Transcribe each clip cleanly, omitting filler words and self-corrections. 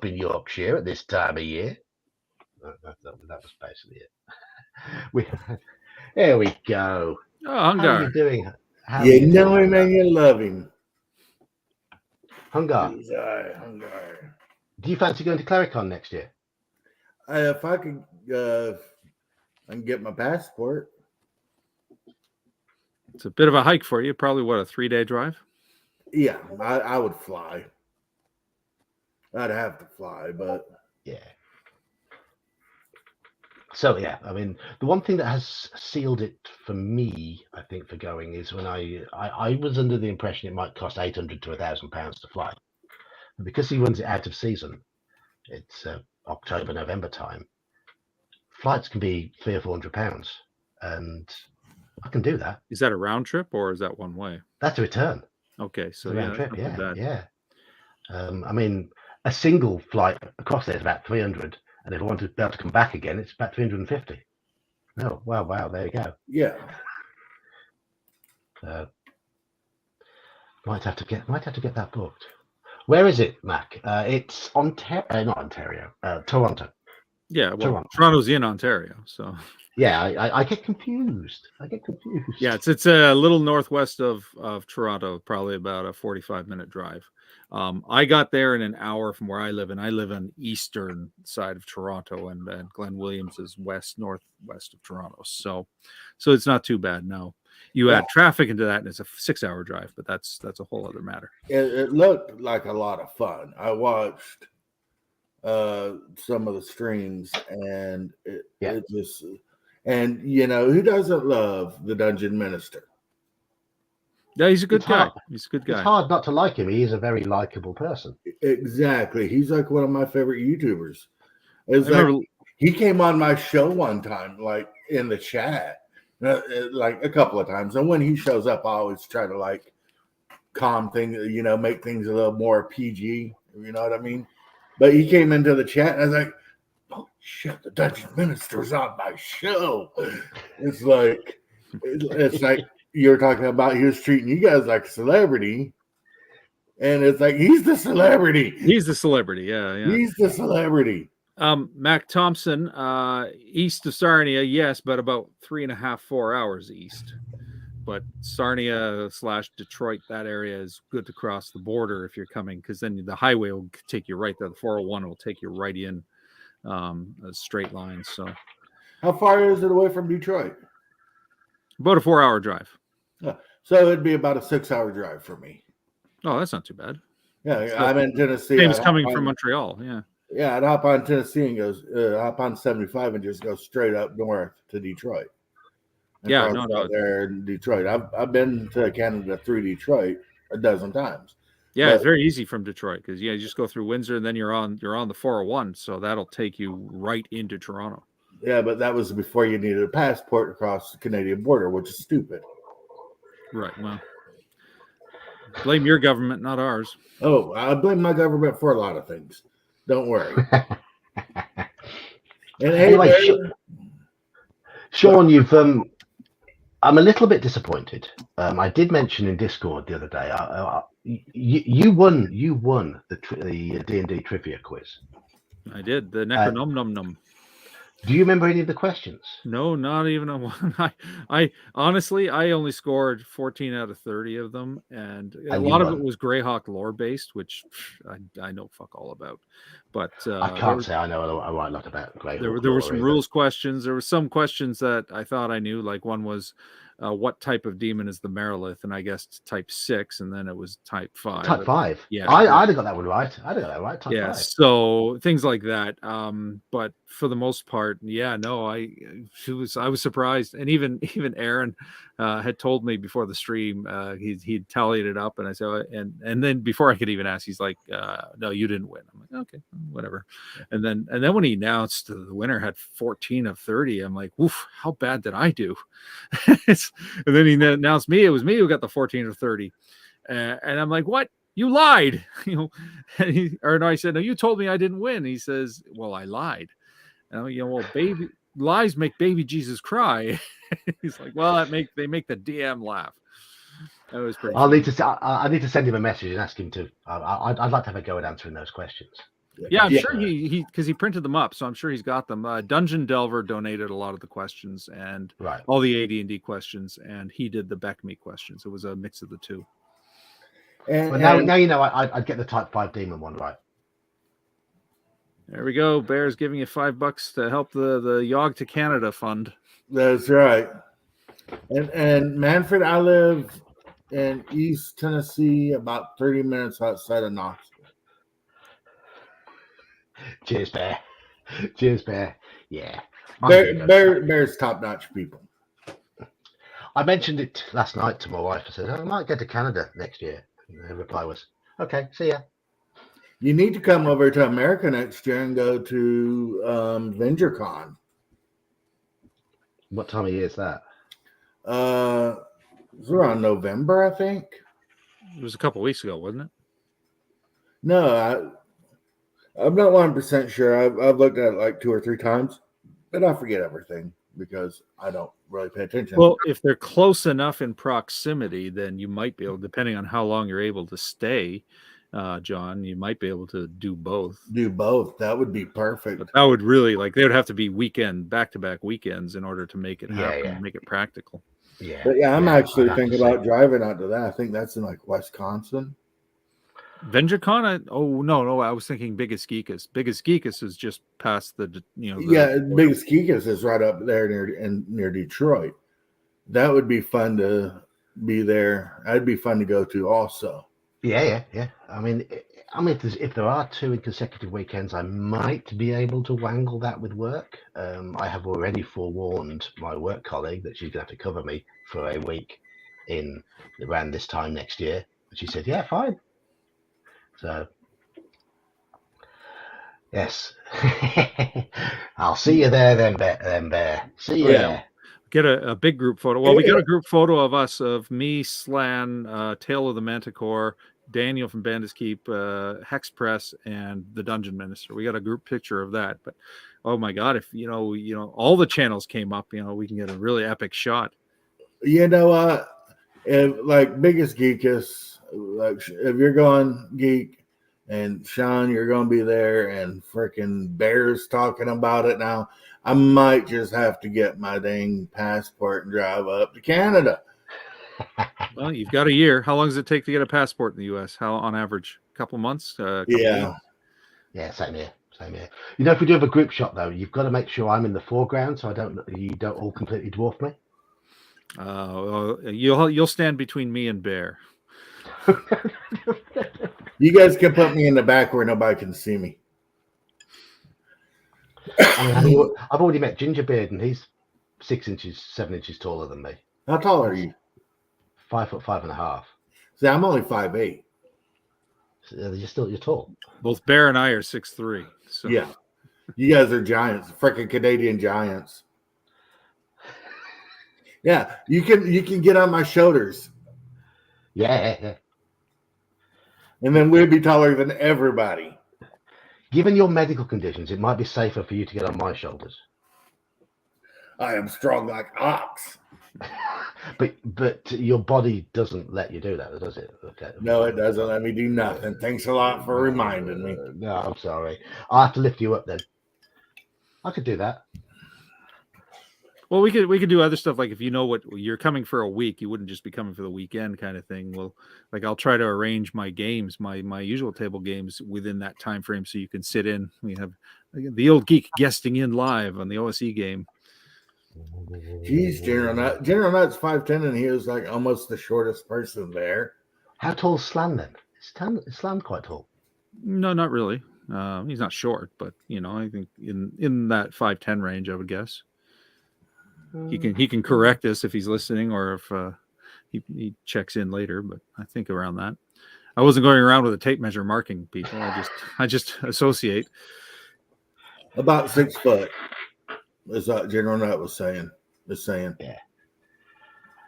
in Yorkshire at this time of year. That was basically it. We, there we go. Oh, How are Hungar. you doing? How are You you know doing, him and you love him. Hungar? Hungar. Do you fancy going to Clericon next year? If I could, I can get my passport. It's a bit of a hike for you. Probably, what, a 3-day drive? Yeah, I would fly. I'd have to fly, but Yeah. So yeah, I mean, the one thing that has sealed it for me, I think, for going is when I was under the impression it might cost £800 to £1,000 to fly, but because he runs it out of season, it's October, November time. Flights can be £300 or £400, and I can do that. Is that a round trip or is that one way? That's a return. Okay, so It's a yeah, round that's trip. not too bad. Yeah. I mean, a single flight across there is about 300, and if I want to be able to come back again, it's about 350. Oh, wow, there you go. yeah. Might have to get that booked. Where is it, Mac? It's Ontario, not Ontario, Toronto. Yeah, well, Toronto's in Ontario, so yeah, I get confused. Yeah, it's a little northwest of Toronto, probably about a 45-minute drive. I got there in an hour from where I live, and I live on eastern side of Toronto, and Glen Williams is northwest of Toronto. So it's not too bad. No, you add traffic into that, and it's a 6-hour drive, but that's a whole other matter. It looked like a lot of fun. I watched some of the streams, and it just, and who doesn't love the Dungeon Minister? Yeah, he's a good guy. He's a good guy. It's hard not to like him. He is a very likable person. Exactly. He's like one of my favorite YouTubers. It's like he came on my show one time, like in the chat, like a couple of times. And when he shows up, I always try to like calm things, make things a little more PG. You know what I mean? But he came into the chat, and I was like, "Oh shit, the Dungeon Minister's on my show." It's like you're talking about he was treating you guys like a celebrity, and it's like he's the celebrity. He's the celebrity, yeah. He's the celebrity. Mac Thompson, east of Sarnia, yes, but about 3.5, 4 hours east. But Sarnia / Detroit, that area is good to cross the border if you're coming, because then the highway will take you right there. The 401 will take you right in a straight line. So, how far is it away from Detroit? About a 4-hour drive. So it'd be about a 6-hour drive for me. Oh, that's not too bad. Yeah, so I'm in Tennessee. Same as coming from Montreal. Yeah. Yeah, I'd hop on Tennessee and hop on 75 and just go straight up north to Detroit. Yeah, no doubt. There in Detroit. I've been to Canada through Detroit a dozen times. Yeah, it's very easy from Detroit because you just go through Windsor and then you're on the 401, so that'll take you right into Toronto. Yeah, but that was before you needed a passport across the Canadian border, which is stupid. Right. Well, blame your government, not ours. Oh, I blame my government for a lot of things. Don't worry. And anyway, Sean, you've I'm a little bit disappointed. I did mention in Discord the other day. You won the D&D trivia quiz. I did the Necronom. Do you remember any of the questions? No, not even a one. I honestly, I only scored 14 out of 30 of them, and a lot of it was Greyhawk lore based, which I know fuck all about. But I can't say I know a lot about Greyhawk. There were some rules questions. There were some questions that I thought I knew. Like one was, what type of demon is the Merilith? And I guessed type 6, and then it was type 5. Type 5. Yeah, I'd have got that one right. Type 5. So things like that. But for the most part, yeah, no, I was surprised, and even Aaron had told me before the stream. He'd tallied it up, and I said, and then before I could even ask, he's like, "No, you didn't win." I'm like, "Okay, whatever." And then when he announced the winner had 14 of 30, I'm like, "Oof, how bad did I do?" And then he announced it was me who got the 14 of 30, and I'm like, "What? You lied?" I said, "No, you told me I didn't win." He says, "Well, I lied." And well, baby lies make baby Jesus cry. He's like, "Well, they make the DM laugh." That was pretty. I need to send him a message and ask him to. I'd like to have a go at answering those questions. Yeah, I'm sure he because he printed them up, so I'm sure he's got them. Dungeon Delver donated a lot of the questions and all the AD&D questions, and he did the Beckme questions. It was a mix of the two. But now you know I'd get the Type 5 Demon one right. There we go. Bear's giving you $5 to help the Yog to Canada fund. That's right. And Manfred, I live in East Tennessee, about 30 minutes outside of Knoxville. Cheers, Bear. Cheers, Bear. Yeah. Bear's top-notch people. I mentioned it last night to my wife. I said, I might go to Canada next year. And her reply was, okay, see ya. You need to come over to America next year and go to VentureCon. What time of year is that? It's around November, I think. It was a couple weeks ago, wasn't it? No, I'm not 100% sure. I've looked at it like 2 or 3 times, but I forget everything because I don't really pay attention. Well, if they're close enough in proximity, then you might be able, depending on how long you're able to stay, John, you might be able to do both. That would be perfect. But that would really, they would have to be back-to-back weekends in order to make it happen, make it practical. Yeah. But I'm actually thinking about driving out to that. I think that's in Wisconsin. VentureCon? No, I was thinking Biggest Geekus. Biggest Geekus is just past Biggest Geekus is right up there near Detroit. That would be fun to be there. That'd be fun to go to also. Yeah. I mean, if there are 2 consecutive weekends, I might be able to wangle that with work. I have already forewarned my work colleague that she's going to have to cover me for a week around this time next year. And she said, yeah, fine. So, yes. I'll see you there then, Bear. See you there. Get a big group photo. Well, we got a group photo of us, of me, Slan, Tale of the Manticore, Daniel from Bandits Keep, Hex Press, and the Dungeon Minister. We got a group picture of that. But oh my God, if all the channels came up, we can get a really epic shot. If Biggest Geekus, if you're going Geek, and Sean, you're going to be there, and freaking Bear's talking about it now, I might just have to get my dang passport and drive up to Canada. Well, you've got a year. How long does it take to get a passport in the U.S.? How, on average? A couple months? Yeah, same here. If we do have a group shot, though, you've got to make sure I'm in the foreground so you don't all completely dwarf me. You'll stand between me and Bear. You guys can put me in the back where nobody can see me. I've already met Gingerbeard, and he's 6 inches, 7 inches taller than me. How tall are you? 5'5.5". See, I'm only 5'8". So you're tall. Both Bear and I are 6'3". So. Yeah, you guys are giants, freaking Canadian giants. Yeah, you can get on my shoulders. Yeah. And then we'd be taller than everybody. Given your medical conditions, it might be safer for you to get on my shoulders. I am strong like ox. But your body doesn't let you do that, does it? Okay. No, it doesn't let me do nothing. Thanks a lot for reminding me. No, I'm sorry. I'll have to lift you up then. I could do that. Well, we could do other stuff, like if what you're coming for a week, you wouldn't just be coming for the weekend kind of thing. Well, I'll try to arrange my games, my usual table games within that time frame, so you can sit in. We have the old geek guesting in live on the OSE game. Jeez, General Nut. General Nut's 5'10", and he was almost the shortest person there. How tall is Slan then? Is Slan quite tall? No, not really. He's not short, but I think in that 5'10" range, I would guess. He can correct us if he's listening, or if he checks in later. But I think around that. I wasn't going around with a tape measure marking people. I just associate. About 6 foot, is what General Nut was saying. Yeah.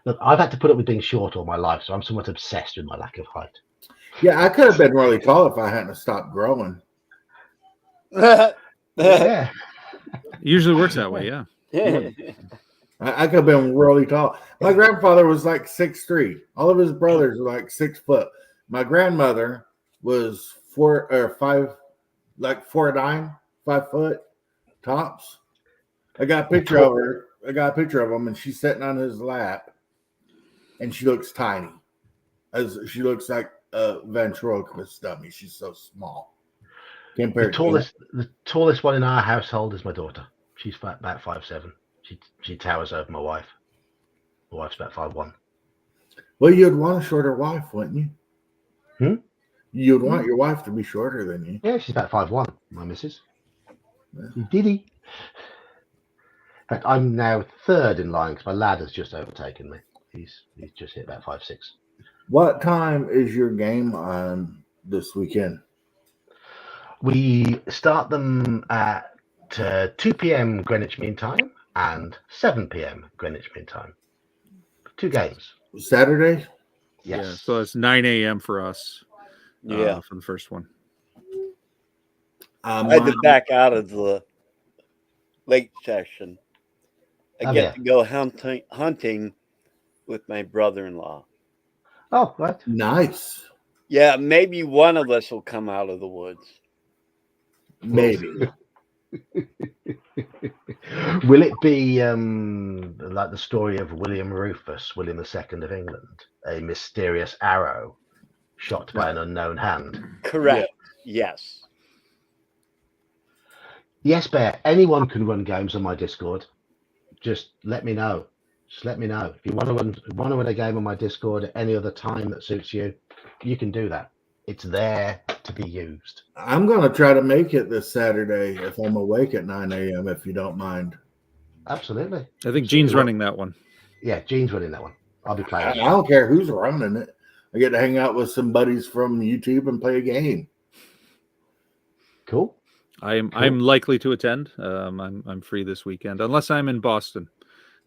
Look, I've had to put up with being short all my life, so I'm somewhat obsessed with my lack of height. Yeah, I could have been really tall if I hadn't stopped growing. Yeah. Usually works that way. Yeah. I could have been really tall. My grandfather was 6'3". All of his brothers were 6 foot. My grandmother was 5 like 4'9", 5 foot tops. I got a picture of her. I got a picture of him, and she's sitting on his lap, and she looks tiny. As she looks like a ventriloquist dummy. She's so small. The tallest one in our household is my daughter. She's about 5'7". She towers over my wife. My wife's about 5'1". Well, you'd want a shorter wife, wouldn't you? You'd want your wife to be shorter than you. Yeah, she's about 5'1", my missus. Yeah. Diddy. In fact, I'm now third in line because my lad has just overtaken me. He's just hit about 5'6". What time is your game on this weekend? We start them at 2 p.m. Greenwich Mean Time and 7 p.m. Greenwich Mean Time. 2 games. Saturday? Yes. Yeah, so it's 9 a.m. for us. Yeah. For the first one. I had to back out of the late session. I get to go hunting with my brother-in-law. Oh, right. Nice. Yeah, maybe one of us will come out of the woods. Maybe. Will it be like the story of William Rufus, William II of England, a mysterious arrow shot by an unknown hand? Correct. Yeah. Yes. Yes, Bear. Anyone can run games on my Discord. Just let me know. Just let me know. If you want to run a game on my Discord at any other time that suits you, you can do that. It's there to be used. I'm going to try to make it this Saturday if I'm awake at 9 a.m., if you don't mind. Absolutely. I think Gene's running that one. Yeah, Gene's running that one. I'll be playing. I don't care who's running it. I get to hang out with some buddies from YouTube and play a game. Cool. I'm likely to attend. I'm free this weekend, unless I'm in Boston.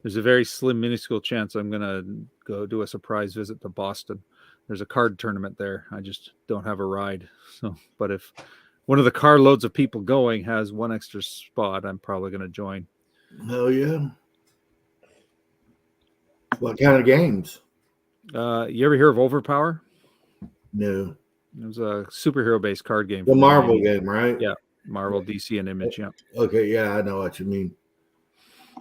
There's a very slim, minuscule chance I'm going to go do a surprise visit to Boston. There's a card tournament there. I just don't have a ride. So, but if one of the carloads of people going has one extra spot, I'm probably going to join. Hell yeah. What kind of games? You ever hear of Overpower? No. It was a superhero-based card game. The Marvel game, right? Yeah. Marvel, DC, and Image, yeah. Okay, yeah, I know what you mean.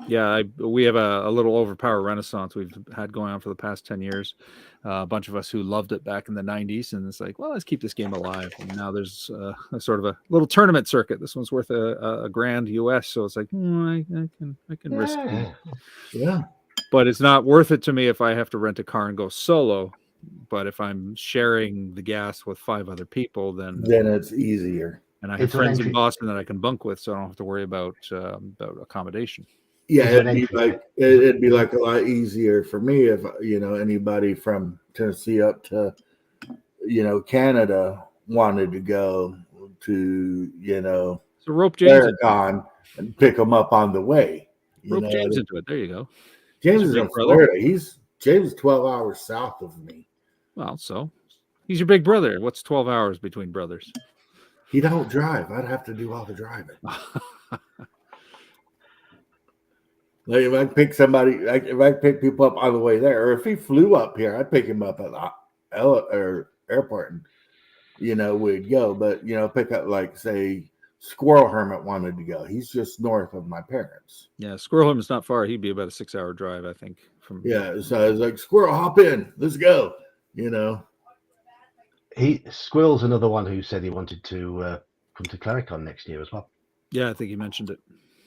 Yeah, we have a little Overpower renaissance we've had going on for the past 10 years. A bunch of us who loved it back in the 90s, and it's like, well, let's keep this game alive. And now there's a sort of a little tournament circuit. This one's worth a grand US, so it's like, I can risk it. Yeah. But it's not worth it to me if I have to rent a car and go solo. But if I'm sharing the gas with 5 other people, then it's easier. And I have friends in Boston that I can bunk with, so I don't have to worry about accommodation. Yeah, it'd be like a lot easier for me if anybody from Tennessee up to Canada wanted to go to so rope James Paragon and pick them up on the way. Rope James into it. There you go. James is in Florida. James is 12 hours south of me. Well, so he's your big brother. What's 12 hours between brothers? He don't drive. I'd have to do all the driving. Like if I pick people up on the way there, or if he flew up here, I'd pick him up at the airport, and we'd go. But pick up like say Squirrel Hermit wanted to go. He's just north of my parents. Yeah, Squirrel Hermit's not far. He'd be about a 6-hour drive, I think. So I was like, Squirrel, hop in, let's go. Squirrel's another one who said he wanted to come to Claricon next year as well. Yeah, I think he mentioned it.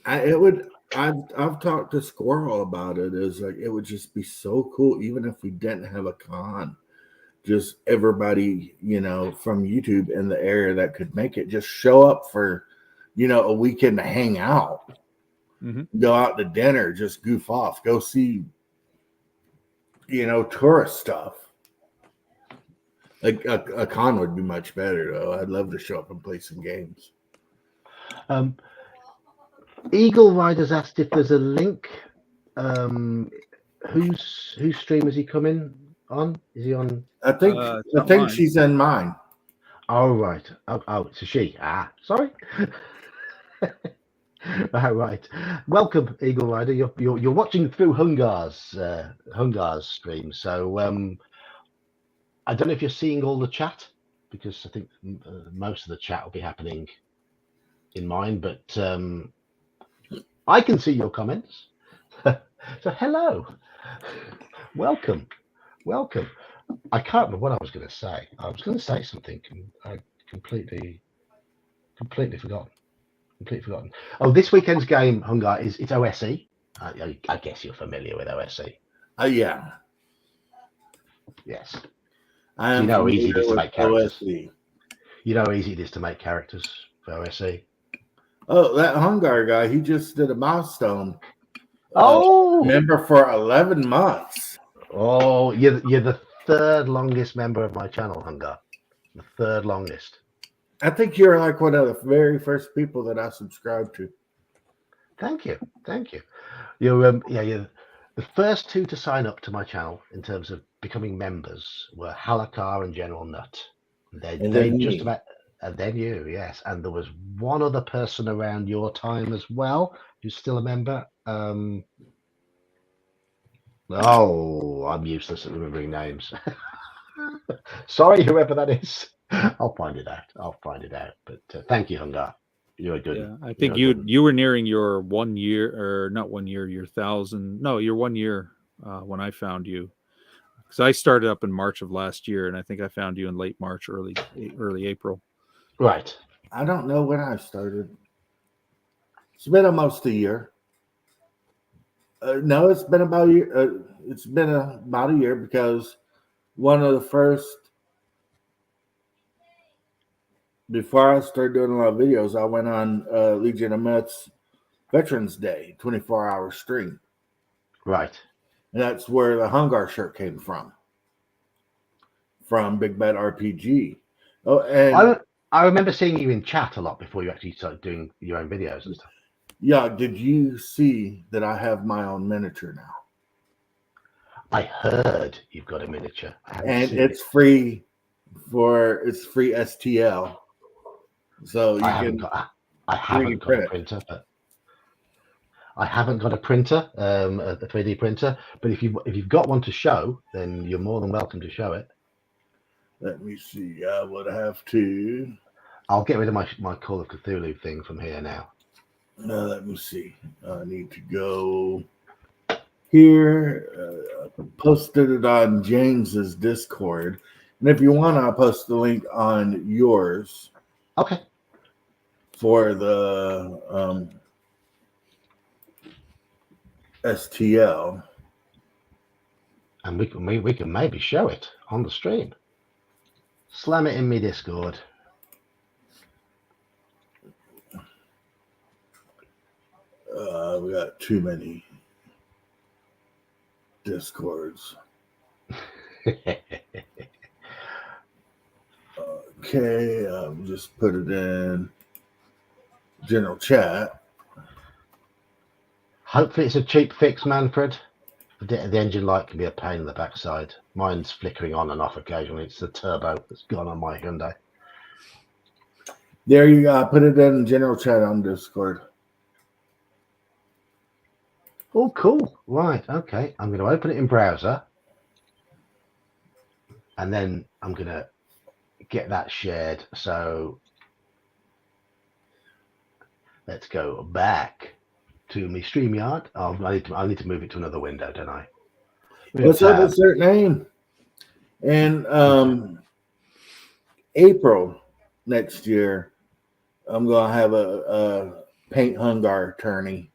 I've talked to Squirrel about it. Is like it would just be so cool, even if we didn't have a con. Just everybody, from YouTube in the area that could make it, just show up for, a weekend to hang out, go out to dinner, just goof off, go see, tourist stuff. Like a con would be much better, though. I'd love to show up and play some games. Eagle Rider's asked if there's a link. Whose stream is he coming on? Is he on? I think she's in mine. Oh right. Oh, it's a she. Sorry. All right. Welcome, Eagle Rider. You're watching through Hungar's stream. So I don't know if you're seeing all the chat, because I think most of the chat will be happening in mind, but I can see your comments. So hello, welcome. I can't remember what I was going to say. I was going to say something. I completely forgotten. Oh, this weekend's game, Hungar, it's OSE. I guess you're familiar with OSE. Yeah. Yes. I So am you know how easy it familiar is to with make characters. OSE. You know how easy it is to make characters for OSE. Oh, that Hungar guy, he just did a milestone. Oh, Member for 11 months. oh, you're the third longest member of my channel, Hungar. The third longest. I think you're like one of the very first people that I subscribed to. Thank you. You're the first two to sign up to my channel in terms of becoming members were Halakar and General Nut. And They then just me. about, and then you, yes, and there was one other person around your time as well who's still a member. Oh, I'm useless at remembering names. Sorry, whoever that is. I'll find it out. But thank you, Hungar. You're a good. Yeah, I think you were nearing your 1 year, or not 1 year, your 1,000. No, your 1 year when I found you, because I started up in March of last year, and I think I found you in late March, early April. Right. I don't know when I started. It's been almost a year. No, it's been about a year. It's been about a year because one of the first, before I started doing a lot of videos, I went on Legion of Myths Veterans Day 24-hour stream. Right. And that's where the Hungar shirt came from Big Bad RPG. Oh, and I remember seeing you in chat a lot before you actually started doing your own videos and stuff. Yeah, did you see that I have my own miniature now? I heard you've got a miniature. And it's free free STL. So you I haven't got a printer, but I haven't got a printer, a 3D printer. But if you've got one to show, then you're more than welcome to show it. Let me see. I would have to. I'll get rid of my Call of Cthulhu thing from here now. Let me see. I need to go here. I posted it on James's Discord. And if you want, I'll post the link on yours. Okay. For the STL. And we can maybe show it on the stream. Slam it in me Discord. We got too many Discords. Okay, just put it in general chat. Hopefully it's a cheap fix, Manfred. The engine light can be a pain in the backside. Mine's flickering on and off occasionally. It's the turbo that's gone on my Hyundai. There you go. Put it in general chat on Discord. Oh, cool. Right. Okay. I'm going to open it in browser. And then I'm going to get that shared. So let's go back to my StreamYard. I need to move it to another window, don't I? What's up with their name? And April next year, I'm gonna have a paint Hungar tourney,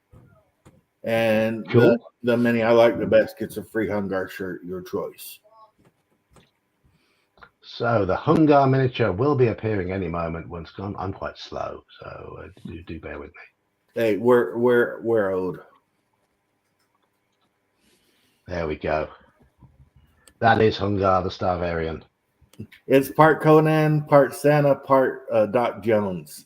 and cool. The mini I like the best gets a free Hungar shirt, your choice. So the Hungar miniature will be appearing any moment. Once gone, I'm quite slow, so do bear with me. Hey, we're old. There we go. That is Hungar the Starvarian. It's part Conan, part Santa, part Doc Jones.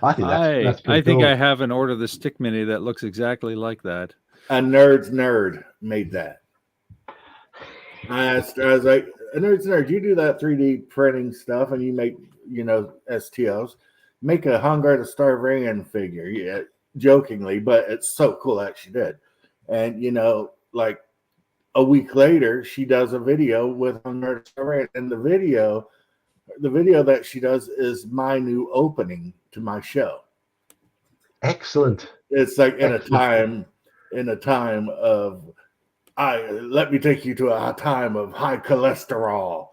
I think that's I think I have an Order the Stick mini that looks exactly like that. A nerd's nerd made that. I was like, a nerd's nerd, you do that 3D printing stuff and you make, STLs. Make a Hungar the Starvarian figure. Yeah, jokingly, but it's so cool that she did. And, like a week later, she does a video with Hungar the Starvarian. And the video, The video that she does is my new opening to my show. Excellent. It's like in a time of let me take you to a time of high cholesterol.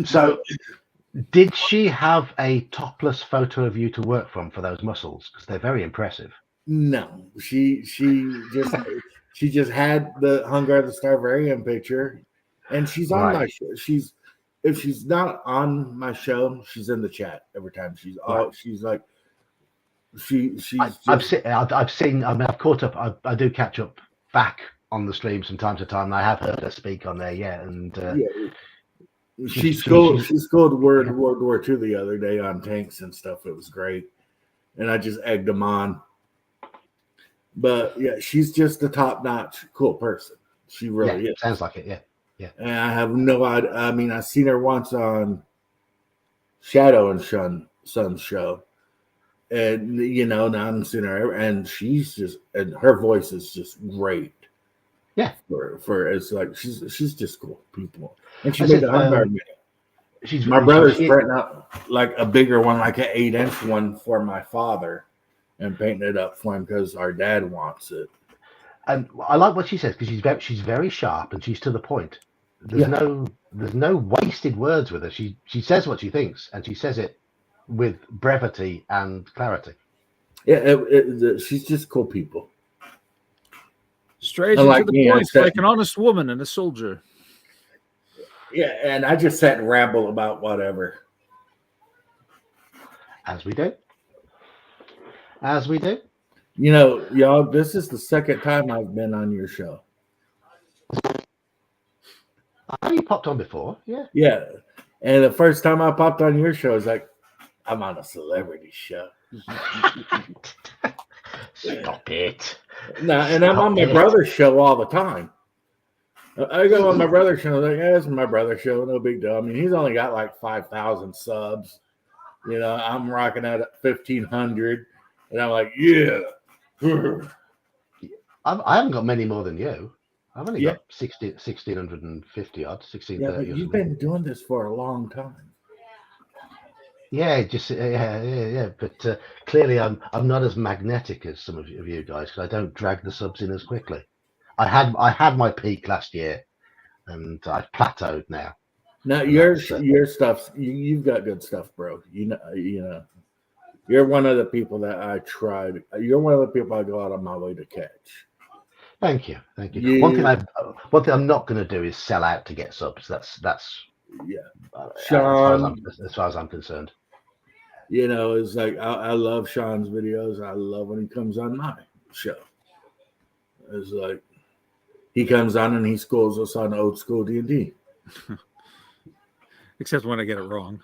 So did she have a topless photo of you to work from for those muscles? Because they're very impressive. No, she just had the Hunger of the Starvarian picture, and she's on my show. If she's not on my show, she's in the chat every time. She's like I've seen. I mean, I've caught up. I do catch up back on the streams from time to time. And I have heard her speak on there, and she scored World War II the other day on tanks and stuff. It was great, and I just egged them on. But yeah, she's just a top-notch cool person. She really is. Sounds like it. Yeah. And I have no idea. I mean, I seen her once on Shadow and Son's show, and now I'm seeing her, and and her voice is just great. Yeah. For it's like she's just cool people, and she made the environment. My brother's printing out like a bigger one, like an 8-inch one for my father, and painting it up for him because our dad wants it. And I like what she says because she's very sharp and she's to the point. There's no wasted words with her. She says what she thinks, and she says it with brevity and clarity. Yeah, she's just cool people. Straight to the point, like an honest woman and a soldier. Yeah, and I just sat and ramble about whatever. As we do. Y'all, this is the second time I've been on your show. Have you popped on before? Yeah. Yeah. And the first time I popped on your show, I was like, I'm on a celebrity show. Stop it. No, and I'm on my brother's show all the time. I go on my brother's show, like, it's my brother's show, no big deal. I mean, he's only got like 5,000 subs. I'm rocking out at 1,500, and I'm like, yeah. I haven't got many more than you. I've only got 1,650 odd, 1,630. Yeah, but you've been doing this for a long time. Yeah, yeah. But clearly, I'm not as magnetic as some of you guys because I don't drag the subs in as quickly. I had my peak last year, and I've plateaued now. Now your stuff, you've got good stuff, bro. You're one of the people that I tried. You're one of the people I go out of my way to catch. Thank you. One thing I'm not going to do is sell out to get subs. That's Sean, as far as I'm concerned. It's like I love Sean's videos. I love when he comes on my show. It's like he comes on and he schools us on old school D&D. Except when I get it wrong.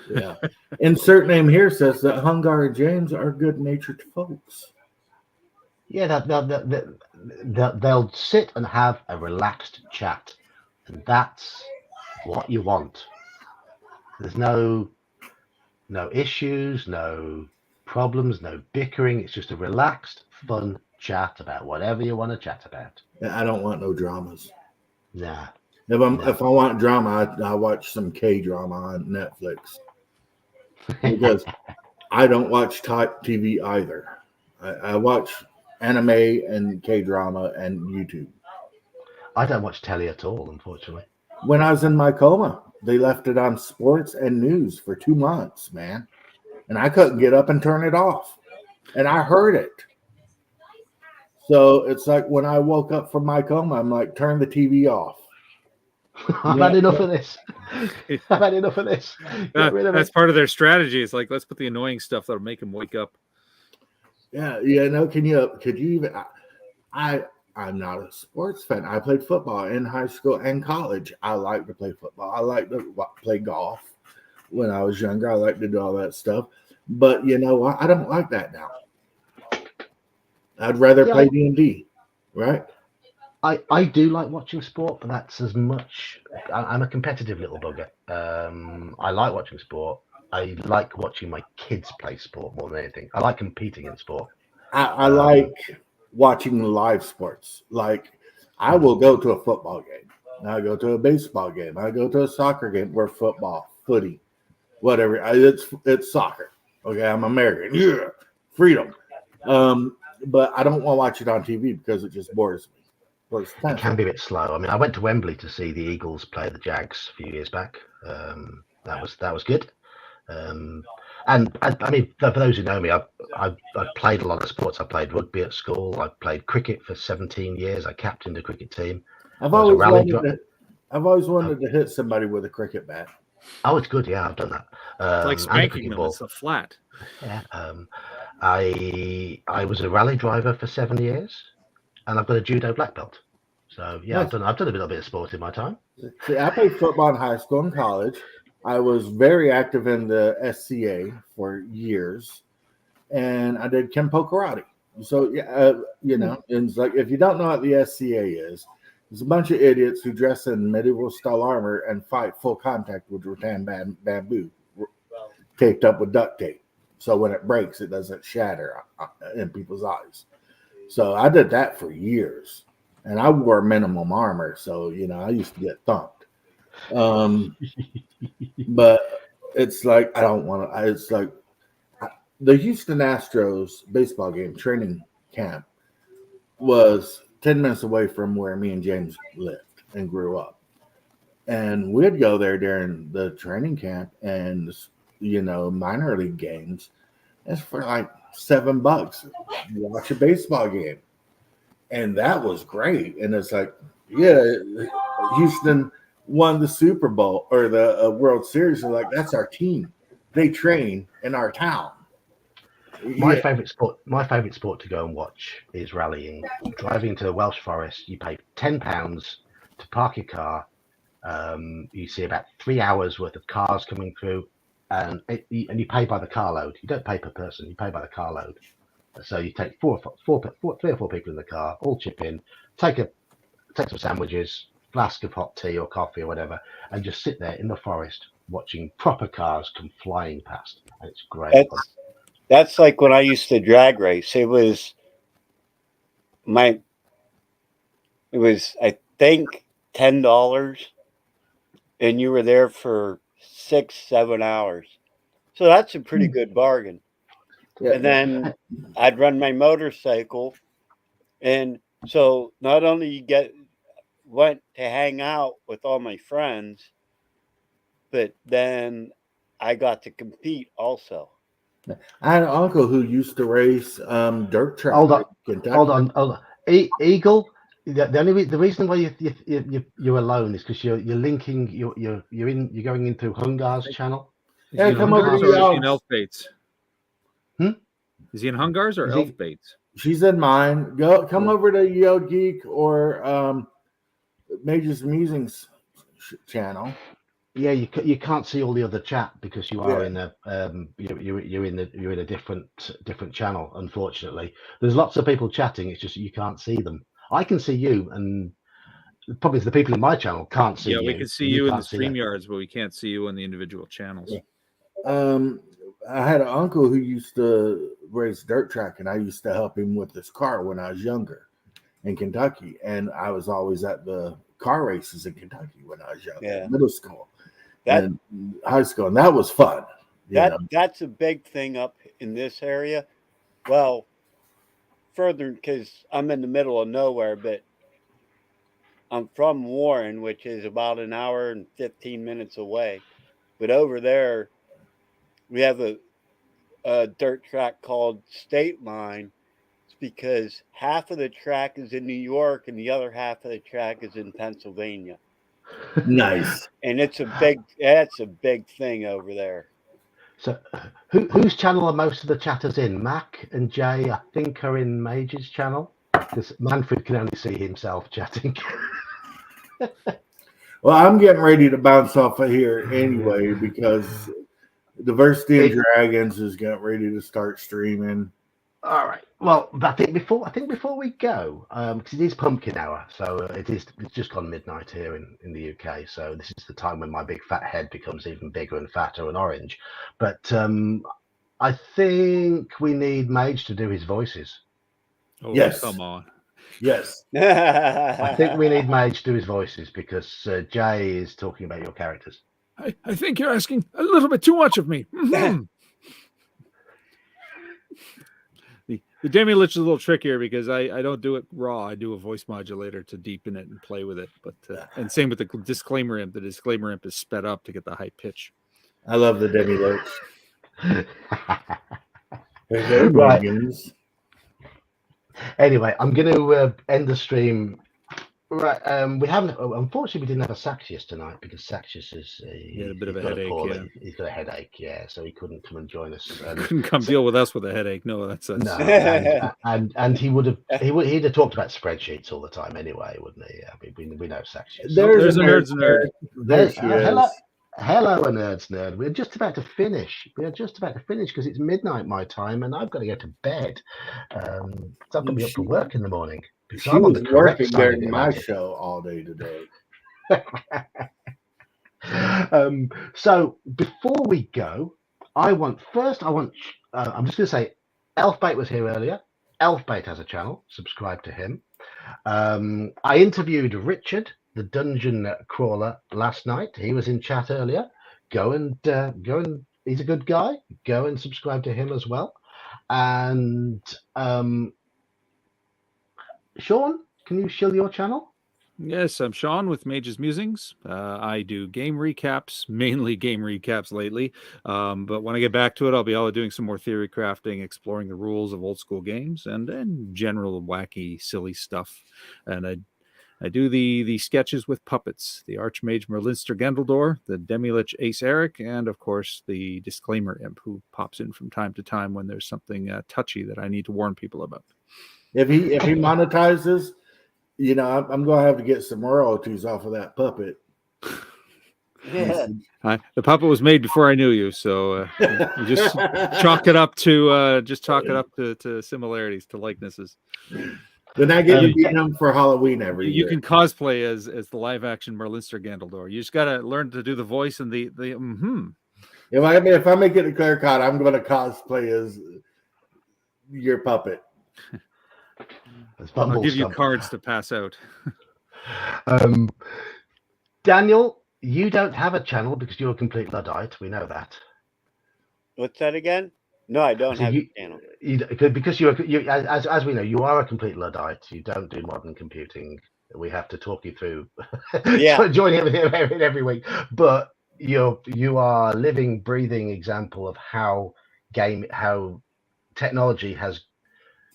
Yeah. Insert name here says that Hungar and James are good-natured folks. Yeah, they'll sit and have a relaxed chat, and that's what you want. There's no issues, no problems, no bickering. It's just a relaxed, fun chat about whatever you want to chat about. I don't want no dramas. Nah. If I want drama, I watch some K-drama on Netflix. Because I don't watch type TV either. I watch anime and K-drama and YouTube. I don't watch telly at all, unfortunately. When I was in my coma, they left it on sports and news for 2 months, man. And I couldn't get up and turn it off. And I heard it. So it's like when I woke up from my coma, I'm like, turn the TV off. I've had enough of this. I've had enough of this. That's part of their strategy. It's like, let's put the annoying stuff that'll make them wake up. Yeah. No, could you even? I'm not a sports fan. I played football in high school and college. I like to play football. I like to play golf. When I was younger, I liked to do all that stuff. But you know what? I don't like that now. I'd rather play D&D, right? I do like watching sport, but that's as much. I'm a competitive little bugger. I like watching sport. I like watching my kids play sport more than anything. I like competing in sport. I like watching live sports. Like, I will go to a football game. I go to a baseball game. I go to a soccer game or football, footy, whatever. It's soccer. Okay, I'm American. Yeah, freedom. But I don't want to watch it on TV because it just bores me. It can be a bit slow. I mean, I went to Wembley to see the Eagles play the Jags a few years back. That was good. And I mean, for those who know me, I've played a lot of sports. I played rugby at school. I played cricket for 17 years. I captained a cricket team. I've always wanted to hit somebody with a cricket bat. Oh, it's good. Yeah, I've done that. It's like spanking them. It's a flat. Yeah. I was a rally driver for 7 years, and I've got a judo black belt. So yeah, nice. I've done a little bit of sport in my time. See, I played football in high school and college. I was very active in the SCA for years, and I did Kempo karate. So yeah, and it's like if you don't know what the SCA is, it's a bunch of idiots who dress in medieval style armor and fight full contact with rattan bamboo taped up with duct tape. So when it breaks, it doesn't shatter in people's eyes. So I did that for years, and I wore minimum armor. So I used to get thumped. But it's like I don't want to. It's like the Houston Astros baseball game training camp was 10 minutes away from where me and James lived and grew up. And we'd go there during the training camp and, minor league games. It's for like $7. Watch a baseball game. And that was great. And it's like, yeah, Houston won the Super Bowl or the World Series. They're like, that's our team. They train in our town. My favorite sport to go and watch is rallying. Driving to the Welsh Forest, you pay £10 to park your car. You see about 3 hours worth of cars coming through, and you pay by the carload. You don't pay per person; you pay by the carload. So you take three or four people in the car, all chip in, take some sandwiches, flask of hot tea or coffee or whatever, and just sit there in the forest watching proper cars come flying past. And it's great. That's like when I used to drag race. It was I think $10, and you were there for 6-7 hours. So that's a pretty good bargain. Yeah. And then I'd run my motorcycle, and so not only went to hang out with all my friends, but then I got to compete also. I had an uncle who used to race dirt track. Hold on. Eagle. The reason why you're alone is because you're linking. You're going into Hungar's channel. Yeah, come over to Elf Bates. Is he in Hungar's or Elf Bates? She's in mine. Come over to Geek or Major's Musings channel. Yeah, you can't see all the other chat because you are in a you're in a different channel. Unfortunately, there's lots of people chatting. It's just you can't see them. I can see you, and probably the people in my channel can't see you. Yeah, we can see you in the StreamYards, but we can't see you on the individual channels. Yeah. I had an uncle who used to race dirt track, and I used to help him with his car when I was younger in Kentucky, and I was always at the car races in Kentucky when I was younger, middle school and high school, and that was fun. That's a big thing up in this area. Well, further because I'm in the middle of nowhere, but I'm from Warren, which is about an hour and 15 minutes away. But over there, we have a dirt track called State Line. It's because half of the track is in New York and the other half of the track is in Pennsylvania. Nice. And that's a big thing over there. So whose channel are most of the chatters in? Mac and Jay, I think, are in Major's channel, because Manfred can only see himself chatting. Well, I'm getting ready to bounce off of here anyway because Diversity and Dragons is getting ready to start streaming. All right. Well, I think before we go, because it is pumpkin hour, so it's just gone midnight here in the UK. So this is the time when my big fat head becomes even bigger and fatter and orange. But I think we need Mage to do his voices. Oh, yes. Come on. Yes. I think we need Mage to do his voices because Jay is talking about your characters. I think you're asking a little bit too much of me. Mhm. The Demi-Lich is a little trickier because I don't do it raw. I do a voice modulator to deepen it and play with it. But and same with the disclaimer imp. The disclaimer imp is sped up to get the high pitch. I love the Demi-Lich. Right. Minions. Anyway, I'm going to end the stream. Right. We haven't. Unfortunately, we didn't have a Saxius tonight because Saxius is He had a bit of a headache. Yeah. He's got a headache. Yeah, so he couldn't come and join us. Couldn't come deal with us with a headache. No, that's no. And he'd have talked about spreadsheets all the time anyway, wouldn't he? I mean, we know Saxius. There's a nerd's nerd. There she is. Hello, a nerd's nerd. We're just about to finish. Because it's midnight my time, and I've got to go to bed. So I've got to be up for work in the morning. She was working during my show all day today. So before we go, I'm just going to say, Elfbait was here earlier. Elfbait has a channel. Subscribe to him. I interviewed Richard, the dungeon crawler, last night. He was in chat earlier. Go and he's a good guy. Go and subscribe to him as well. And Sean, can you shill your channel? Yes, I'm Sean with Mage's Musings. I do game recaps, mainly game recaps lately. But when I get back to it, I'll be doing some more theory crafting, exploring the rules of old school games, and general wacky, silly stuff. And I do the sketches with puppets, the Archmage Merlinster Gendeldor, the Demi-Lich Ace Eric, and of course the Disclaimer Imp, who pops in from time to time when there's something touchy that I need to warn people about. If he monetizes, I'm going to have to get some royalties off of that puppet. Yeah. The puppet was made before I knew you, so you just chalk it up to similarities, to likenesses. Then I get to beat him for Halloween every year. You can cosplay as the live action Merlinster Gendeldor. You just got to learn to do the voice and the If I make it a clear cut, I'm going to cosplay as your puppet. I'll give you cards to pass out. Daniel, you don't have a channel because you're a complete Luddite. We know that. What's that again? No, I don't have a channel. Because you as we know, you are a complete Luddite. You don't do modern computing. We have to talk you through joining every week. But you are a living, breathing example of how technology has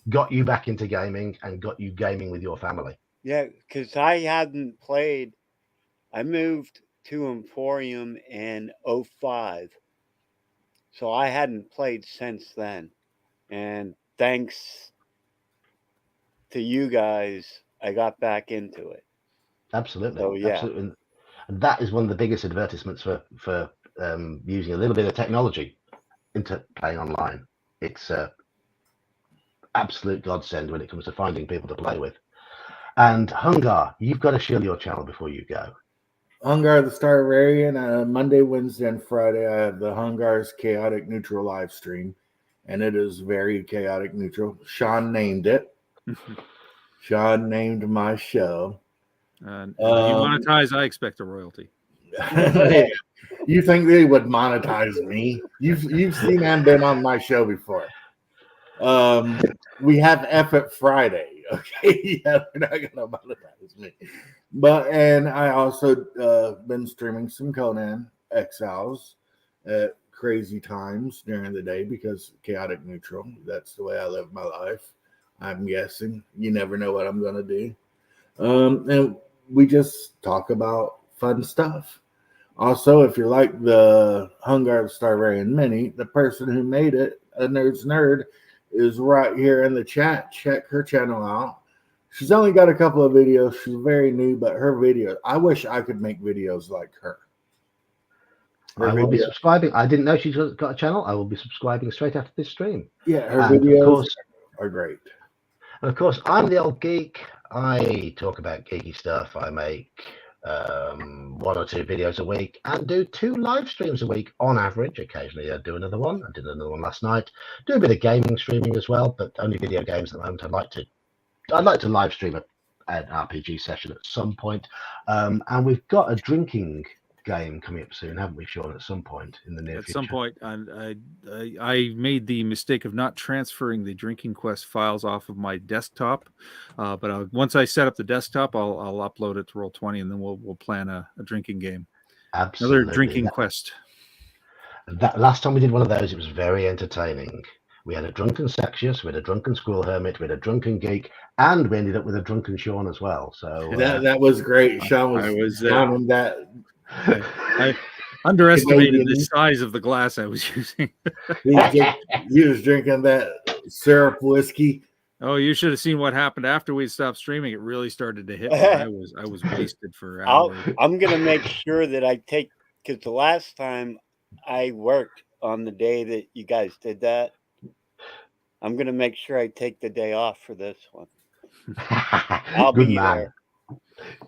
got you back into gaming and got you gaming with your family. Yeah, because I hadn't played. I moved to Emporium in 2005. So I hadn't played since then. And thanks to you guys, I got back into it. Absolutely. So, yeah. Absolutely. And that is one of the biggest advertisements for using a little bit of technology into playing online. It's absolute godsend when it comes to finding people to play with. And Hungar, you've got to shill your channel before you go. Hungar the Starvarian, Monday, Wednesday, and Friday, I have the Hungar's Chaotic Neutral live stream, and it is very chaotic neutral. Sean named it. Sean named my show. You monetize, I expect a royalty. You think they would monetize me? You've seen and been on my show before. We have Effort Friday. Okay, yeah, they're not gonna monetize me. And I also been streaming some Conan Exiles at crazy times during the day because chaotic neutral. That's the way I live my life. I'm guessing. You never know what I'm gonna do. And we just talk about fun stuff. Also, if you like the Hungar the Starvarian Mini, the person who made it, a nerd's nerd, is right here in the chat. Check her channel out. She's only got a couple of videos. She's very new, but her videos, I wish I could make videos like her. I will be subscribing. I didn't know she's got a channel. I will be subscribing straight after this stream. Yeah, her videos are great. And of course, I'm the old geek. I talk about geeky stuff. I make 1 or 2 videos a week and do 2 live streams a week on average. Occasionally I do another one. I did another one last night. Do a bit of gaming streaming as well, but only video games at the moment. I'd like to I'd like to live stream an RPG session at some point. And we've got a drinking game coming up soon, haven't we, Sean? At some point in the near future. At some point, I made the mistake of not transferring the Drinking Quest files off of my desktop, but once I set up the desktop, I'll upload it to Roll20, and then we'll plan a drinking game. Absolutely. Another Drinking Quest. That last time we did one of those, it was very entertaining. We had a drunken Sexius, we had a drunken Squirrel Hermit, we had a drunken Geek, and we ended up with a drunken Sean as well. So that was great. Sean was down that. I underestimated the size of the glass I was using. He was drinking that syrup whiskey. Oh, you should have seen what happened after we stopped streaming. It really started to hit me. I was wasted for hours. I'm gonna make sure that I take, because the last time I worked on the day that you guys did that, I'm gonna make sure I take the day off for this one. I'll Good be man. there.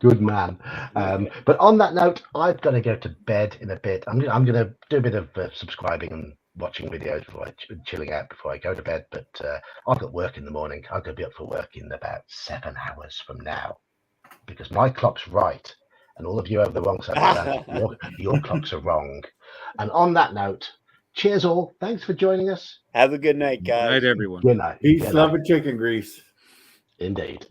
Good man. But on that note, I've got to go to bed in a bit. I'm going to do a bit of subscribing and watching videos before chilling out before I go to bed. But I've got work in the morning. I'm going to be up for work in about 7 hours from now, because my clock's right, and all of you have the wrong side of the your clocks are wrong. And on that note, cheers all. Thanks for joining us. Have a good night, guys. Good night, everyone. Good night. Peace, love, and chicken grease. Indeed.